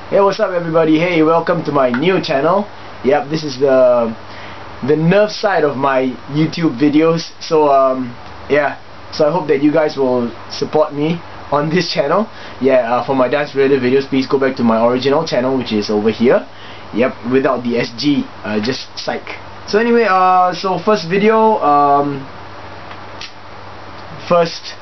Hey, what's up everybody? Hey, welcome to my new channel. Yep, this is the Nerf side of my YouTube videos. So yeah, so I hope that you guys will support me on this channel. Yeah, for my dance related videos, please go back to my original channel, which is over here. Yep, without the SG, just psych. So anyway, so first video, first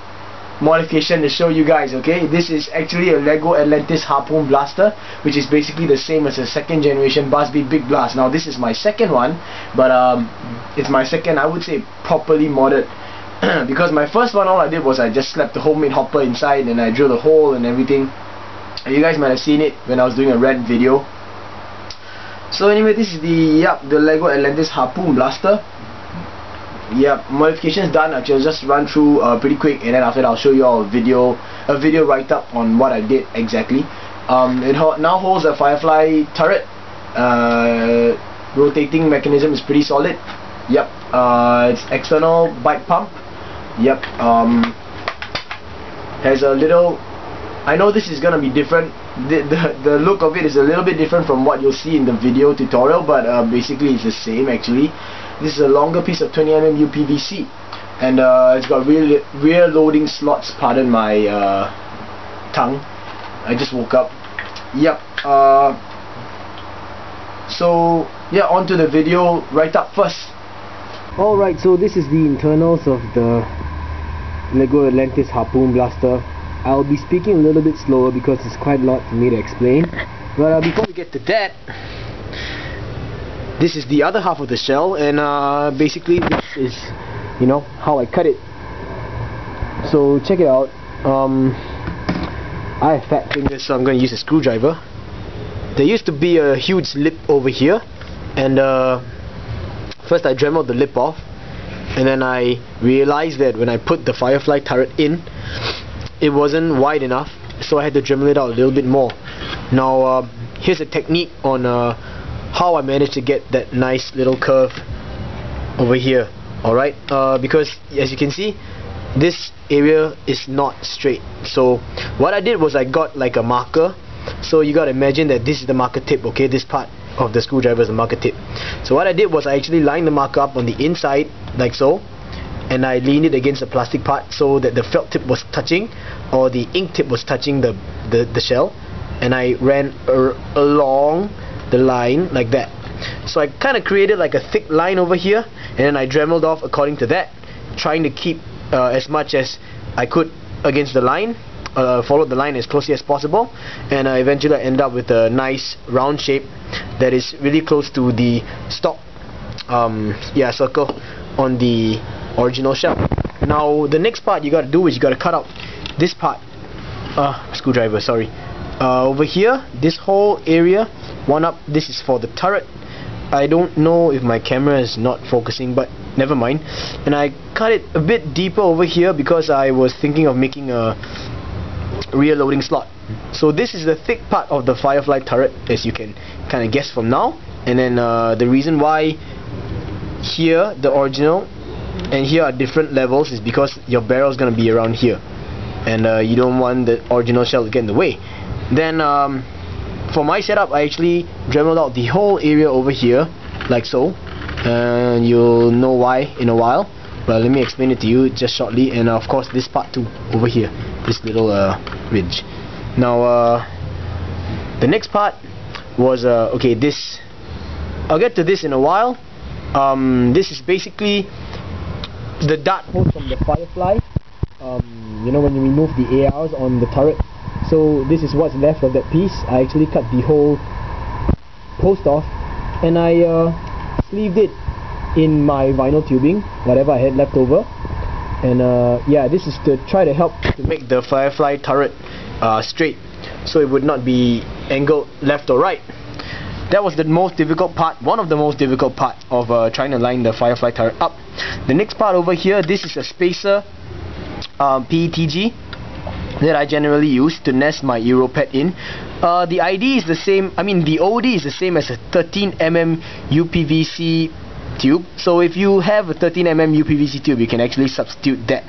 modification to show you guys. Okay, this is actually a Lego Atlantis Harpoon blaster, which is basically the same as a second generation BBBB Big Blast. Now this is my second one, but it's my second, I would say, properly modded. Because my first one, all I did was I just slapped the homemade hopper inside and I drilled a hole and everything. You guys might have seen it when I was doing a red video. So anyway, this is the Lego Atlantis Harpoon blaster. Yep, modifications done. I'll just run through pretty quick, and then after that I'll show you all a video write-up on what I did exactly. It now holds a Firefly turret. Rotating mechanism is pretty solid. Yep. It's external bike pump. Yep. Has a little. I know this is gonna be different. The look of it is a little bit different from what you'll see in the video tutorial, but basically it's the same actually. This is a longer piece of 20mm UPVC, and it's got rear loading slots. Pardon my tongue, I just woke up. Yep. So yeah, on to the video write-up first. Alright, so this is the internals of the Lego Atlantis Harpoon blaster. I'll be speaking a little bit slower because it's quite a lot for me to explain. But before we get to that, this is the other half of the shell, and basically this is, you know, how I cut it. So check it out. I have fat fingers, so I'm going to use a screwdriver. There used to be a huge lip over here, and first I dremeled the lip off, and then I realized that when I put the Firefly turret in, it wasn't wide enough, so I had to dremel it out a little bit more. Now here's a technique on how I managed to get that nice little curve over here. Alright, because as you can see, this area is not straight. So what I did was I got like a marker. So you gotta imagine that this is the marker tip, okay? This part of the screwdriver is the marker tip. So what I did was I actually lined the marker up on the inside like so, and I leaned it against the plastic part so that the felt tip was touching, or the ink tip was touching the shell, and I ran along the line like that. So I kind of created like a thick line over here, and then I dremeled off according to that, trying to keep as much as I could against the line, followed the line as closely as possible, and eventually I ended up with a nice round shape that is really close to the stock circle on the original shell. Now the next part you gotta do is you gotta cut out this part, screwdriver, sorry, over here, this whole area, one up. This is for the turret. I don't know if my camera is not focusing, but never mind. And I cut it a bit deeper over here because I was thinking of making a rear loading slot. So this is the thick part of the Firefly turret, as you can kind of guess from now. And then the reason why here the original and here are different levels is because your barrel is going to be around here, and you don't want the original shell to get in the way. Then for my setup, I actually dremeled out the whole area over here like so, and you'll know why in a while, but let me explain it to you just shortly. And of course this part too over here, this little ridge. Now the next part was okay, this I'll get to this in a while. This is basically the dart hole from the Firefly. You know, when you remove the ARs on the turret. So this is what's left of that piece. I actually cut the whole post off, and I sleeved it in my vinyl tubing, whatever I had left over. And yeah, this is to try to help to make the Firefly turret straight, so it would not be angled left or right. That was the most difficult part, one of the most difficult parts of trying to line the Firefly turret up. The next part over here, this is a spacer PETG that I generally use to nest my Europet in. The ID is the same, I mean the OD is the same as a 13mm UPVC tube. So if you have a 13mm UPVC tube, you can actually substitute that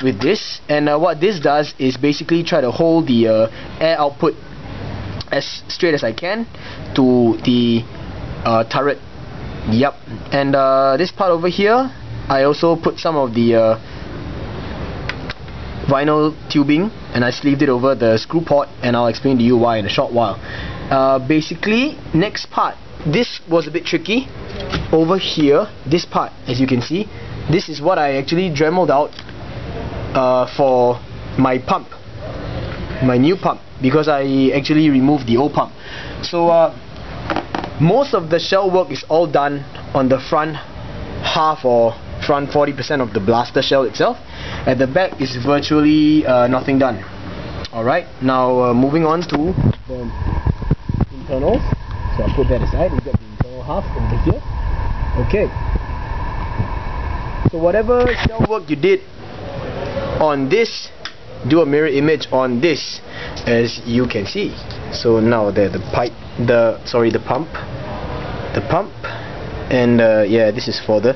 with this. And what this does is basically try to hold the air output as straight as I can to the turret. Yep. And this part over here, I also put some of the vinyl tubing and I sleeved it over the screw port, and I'll explain to you why in a short while. Basically, next part, this was a bit tricky. Over here, this part, as you can see, this is what I actually dremeled out for my pump, my new pump, because I actually removed the old pump. So most of the shell work is all done on the front half or front 40% of the blaster shell itself. At the back is virtually nothing done. Alright, now moving on to the internals. So I'll put that aside. We got the internal half over here. Okay. So whatever shell work you did on this, do a mirror image on this, as you can see. So now the pump, and yeah, this is for the,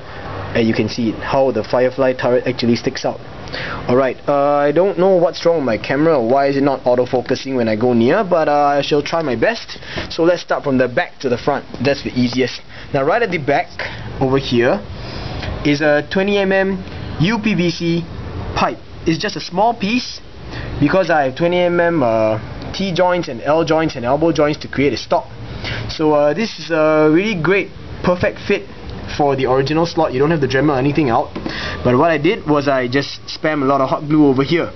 you can see how the Firefly turret actually sticks out. Alright, I don't know what's wrong with my camera, or why is it not auto-focusing when I go near, but I shall try my best. So let's start from the back to the front. That's the easiest. Now right at the back over here is a 20mm UPVC pipe. It's just a small piece because I have 20mm T joints and L joints and elbow joints to create a stock. So this is a really great, perfect fit for the original slot. You don't have to Dremel anything out. But what I did was I just spam a lot of hot glue over here,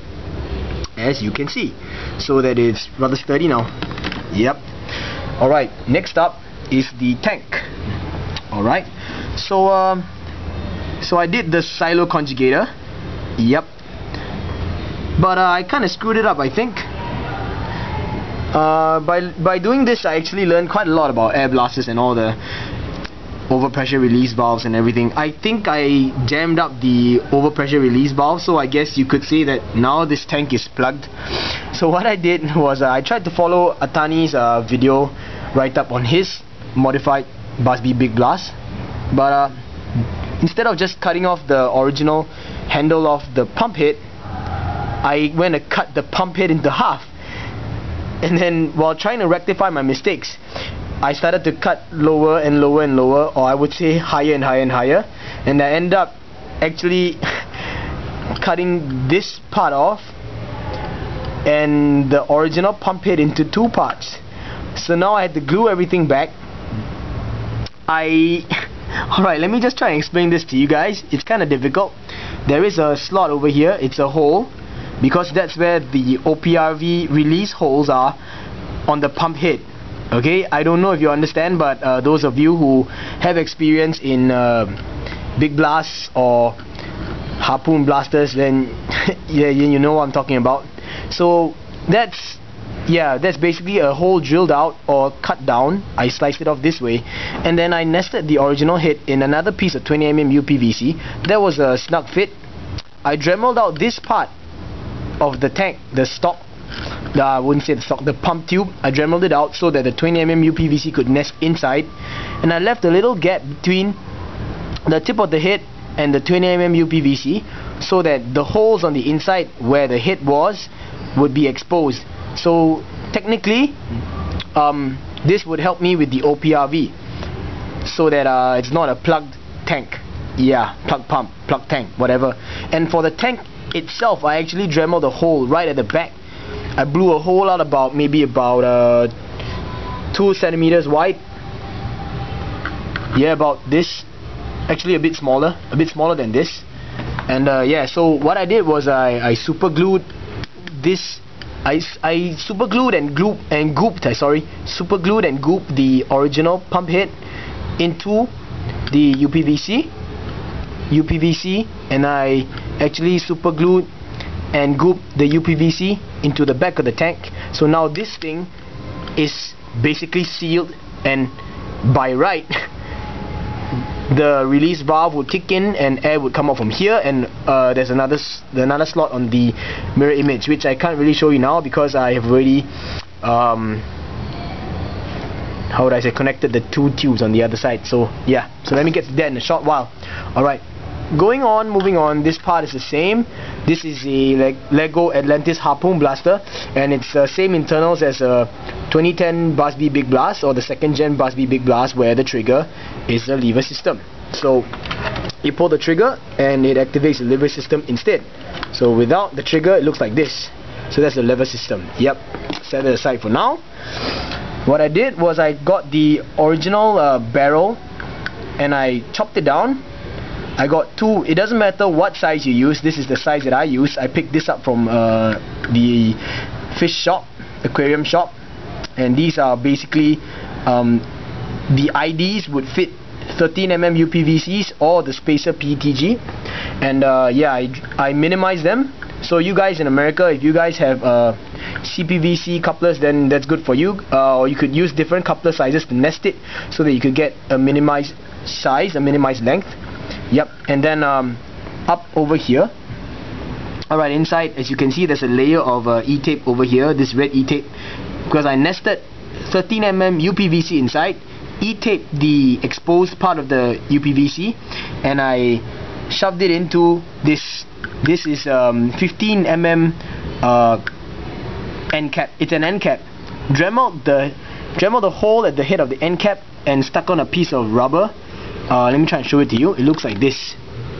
as you can see, so that it's rather sturdy now. Yep. Alright, next up is the tank. Alright, so I did the Sylow Conjugator. Yep. But I kind of screwed it up, I think. By doing this, I actually learned quite a lot about air blasters and all the overpressure release valves and everything. I think I jammed up the overpressure release valve, so I guess you could say that now this tank is plugged. So what I did was I tried to follow Atani's video write-up on his modified BBBB Big Blast, but instead of just cutting off the original handle of the pump head, I went and cut the pump head into half. And then while trying to rectify my mistakes, I started to cut lower and lower and lower, or I would say higher and higher and higher, and I ended up actually cutting this part off and the original pump head into two parts. So now I had to glue everything back. Alright, let me just try and explain this to you guys. It's kind of difficult. There is a slot over here, it's a hole, because that's where the OPRV release holes are on the pump head. Okay, I don't know if you understand, but those of you who have experience in big blasts or harpoon blasters, then yeah, you know what I'm talking about. So that's basically a hole drilled out or cut down. I sliced it off this way, and then I nested the original head in another piece of 20mm UPVC. That was a snug fit. I Dremeled out this part of the tank, the stock. I wouldn't say the stock, the pump tube. I Dremeled it out so that the 20mm UPVC could nest inside, and I left a little gap between the tip of the head and the 20mm UPVC so that the holes on the inside where the head was would be exposed. So technically this would help me with the OPRV, so that it's not a plugged tank. Yeah, plug pump, plug tank, whatever. And for the tank itself, I actually Dremeled a hole right at the back. I blew a hole out maybe about 2 centimeters wide. Yeah, about this. Actually a bit smaller than this. And yeah, so what I did was I super glued this. I super glued and gooped the original pump head into the UPVC, and I actually super glued and gooped the UPVC into the back of the tank. So now this thing is basically sealed, and by right the release valve would kick in and air would come out from here, and there's another slot on the mirror image, which I can't really show you now because I have already how would I say, connected the two tubes on the other side. So yeah, so let me get to that in a short while. Alright, moving on, this part is the same. This is a Lego Atlantis Harpoon blaster, and it's the same internals as a 2010 BBBB Big Blast or the 2nd gen BBBB Big Blast, where the trigger is a lever system. So you pull the trigger and it activates the lever system instead. So without the trigger, it looks like this. So that's the lever system. Yep, set it aside for now. What I did was I got the original barrel and I chopped it down. I got two. It doesn't matter what size you use. This is the size that I use. I picked this up from the fish shop, aquarium shop, and these are basically the IDs would fit 13mm UPVCs or the spacer PETG, and yeah, I minimize them. So you guys in America, if you guys have CPVC couplers, then that's good for you, or you could use different coupler sizes to nest it so that you could get a minimized size, a minimized length. Yep. And then up over here, alright, inside, as you can see, there's a layer of E-tape over here, this red E-tape, because I nested 13mm UPVC inside, E-tape the exposed part of the UPVC, and I shoved it into this. This is 15mm end cap. It's an end cap. Dremel the hole at the head of the end cap and stuck on a piece of rubber. Let me try and show it to you. It looks like this.